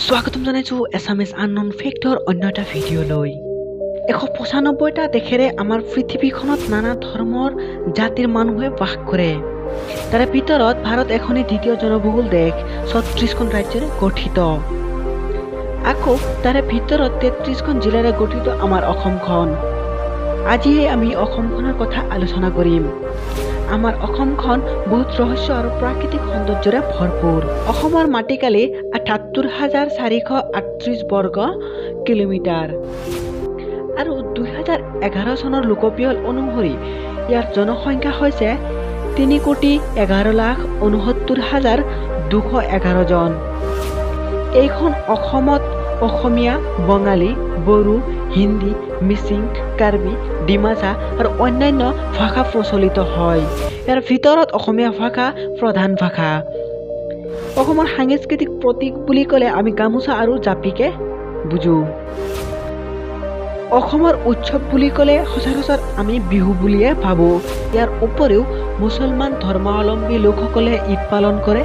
স্বাগতম জনাইছো Assamese unknown factor অন্য এটা ভিডিঅ'লৈ। 195টা দেশেৰে আমাৰ পৃথিৱীখনত নানা ধৰ্মৰ জাতিৰ মানুহে বাস কৰে। তাৰে ভিতৰত ভাৰত এখনেই দ্বিতীয় জনবহুল দেশ, 36খন ৰাজ্যৰে গঠিত। আকৌ তাৰে ভিতৰত 33খন জিলাৰে গঠিত আমাৰ অসমখন। আজিয়ে আমি অসমখনৰ কথা আলোচনা কৰিম। আমাৰ অসমখন বহুত ৰহস্য আৰু প্ৰাকৃতিক সৌন্দৰ্যৰে ভৰপূৰ। অসমৰ মাটিকালি ৭৮,৪৩৮ বৰ্গ কিলোমিটাৰ আৰু 2011 চনৰ লোকপিয়ল অনুসৰি ইয়াৰ জনসংখ্যা হৈছে ৩,১১,৬৯,২১১ জন। এইখন অসমত অসমীয়া, বঙালী, বড়ো, হিন্দী, মিচিং, কাৰ্বি, ডিমাচা আৰু অন্যান্য ভাষা প্ৰচলিত হয়। ইয়াৰ ভিতৰত অসমীয়া ভাষা প্ৰধান ভাষা। অসমৰ সাংস্কৃতিক প্ৰতীক বুলি ক'লে আমি গামোচা আৰু জাপিকে বুজো। অসমৰ উৎসৱ বুলি ক'লে সচৰাচৰ আমি বিহু বুলিয়ে ভাবোঁ। ইয়াৰ উপৰিও মুছলমান ধৰ্মাৱলম্বী লোকসকলে ঈদ পালন কৰে,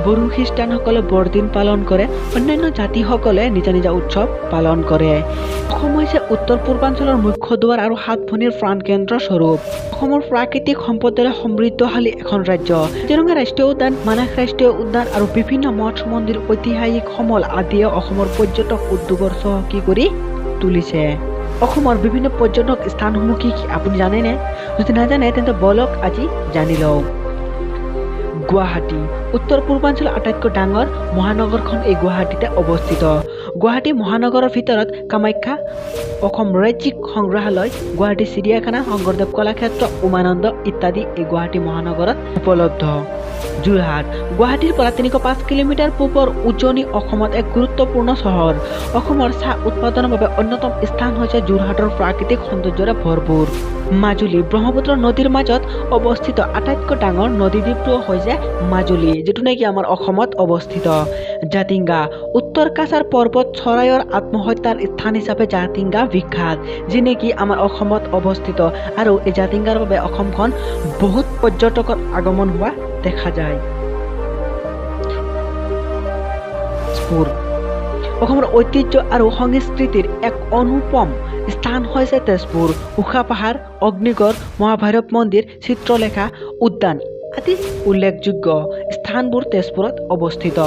বড়ো খ্ৰীষ্টানসকলে বৰদিন পালন কৰে, অন্যান্য জাতিসকলে নিজা নিজা উৎসৱ পালন কৰে। অসম হৈছে উত্তৰ পূৰ্বাঞ্চলৰ মুখ্য দুৱাৰ আৰু 7 ভনীৰ প্ৰাণকেন্দ্ৰ স্বৰূপ। অসমৰ প্ৰাকৃতিক সম্পদেৰে সমৃদ্ধশালী এখন ৰাজ্য। কাজিৰঙা ৰাষ্ট্ৰীয় উদ্যান, মানাহ ৰাষ্ট্ৰীয় উদ্যান আৰু বিভিন্ন মঠ মন্দিৰ, ঐতিহাসিক সমল আদিয়ে অসমৰ পৰ্যটক উদ্যোগৰ চহকী কৰি তুলিছে। অসমৰ বিভিন্ন পৰ্যটক স্থানসমূহ কি আপুনি জানেনে? যদি নাজানে তেন্তে বলক আজি জানি লওঁ। গুৱাহাটী উত্তৰ পূৰ্বাঞ্চলৰ আটাইতকৈ ডাঙৰ মহানগৰখন এই গুৱাহাটীতে অৱস্থিত। গুৱাহাটী মহানগৰৰ ভিতৰত কামাখ্যা, অসম ৰাজ্যিক সংগ্ৰহালয়, গুৱাহাটী চিৰিয়াখানা, শংকৰদেৱ কলাক্ষেত্ৰ, উমানন্দ ইত্যাদি এই গুৱাহাটী মহানগৰত উপলব্ধ। যোৰহাট গুৱাহাটীৰ পৰা 305 কিলোমিটাৰ পূবৰ উজনি অসমত এক গুৰুত্বপূৰ্ণ চহৰ। অসমৰ চাহ উৎপাদনৰ বাবে অন্যতম স্থান হৈছে যোৰহাটৰ প্ৰাকৃতিক সৌন্দৰ্যৰে ভৰপূৰ। মাজুলী ব্ৰহ্মপুত্ৰ নদীৰ মাজত অৱস্থিত আটাইতকৈ ডাঙৰ নদীদ্বীপটো হৈছে মাজুলী, যিটো নেকি আমাৰ অসমত অৱস্থিত। জাতিংগা উত্তৰ কাছাৰ পৰ্বত চৰাইৰ আত্মহত্যাৰ স্থান হিচাপে জাতিংগা বিখ্যাত, যি নেকি আমাৰ অসমত অৱস্থিত। আৰু এই জাতিংগাৰ বাবে অসমখন বহুত পৰ্যটকৰ আগমন হোৱা দেখা যায়। অসমৰ ঐতিহ্য আৰু সংস্কৃতিৰ এক অনুপম স্থান হৈছে তেজপুৰ। উষা পাহাৰ, অগ্নিগড়, মহাভৈৰৱ মন্দিৰ, চিত্ৰলেখা উদ্যান আদি উল্লেখযোগ্য স্থানবোৰ তেজপুৰত অৱস্থিত।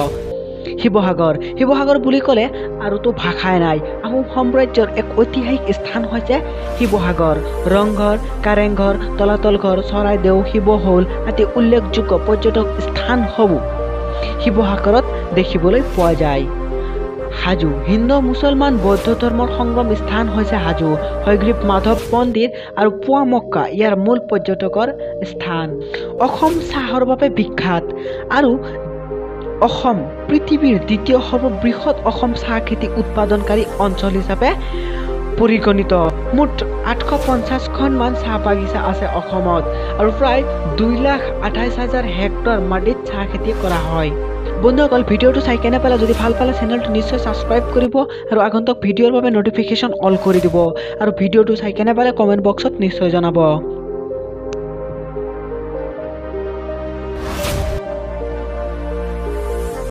শিৱসাগৰ বুলি ক'লে আৰুতো ভাষাই নাই। আহোম সাম্ৰাজ্যৰ এক ঐতিহাসিক স্থান হৈছে শিৱসাগৰ। ৰংঘৰ, কাৰেংঘৰ, তলাতল ঘৰ, চৰাইদেউ, শিৱদৌল আদি উল্লেখযোগ্য পৰ্যটক স্থানসমূহ শিৱসাগৰত দেখিবলৈ পোৱা যায়। হাজো হিন্দু, মুছলমান, বৌদ্ধ ধৰ্মৰ সংগম স্থান হৈছে হাজো। হয়গ্ৰীৱ মাধৱ মন্দিৰ আৰু পুৱামক্কা ইয়াৰ মূল পৰ্যটকৰ স্থান। অসম চাহৰ বাবে বিখ্যাত আৰু অসম পৃথিৱীৰ দ্বিতীয় সৰ্ববৃহৎ অসম চাহ খেতি উৎপাদনকাৰী অঞ্চল হিচাপে পৰিগণিত। মুঠ 850খনমান চাহ বাগিচা আছে অসমত আৰু প্ৰায় 2,28,000 হেক্টৰ মাটিত চাহ খেতি কৰা হয়। বন্ধুসকল, ভিডিঅ'টো চাই কেনে পালে? যদি ভাল পালে চেনেলটো নিশ্চয় ছাবস্ক্ৰাইব কৰিব আৰু আগন্তুক ভিডিঅ'ৰ বাবে নটিফিকেশ্যন অল কৰি দিব। আৰু ভিডিঅ'টো চাই কেনে পালে কমেণ্ট বক্সত নিশ্চয় জনাব।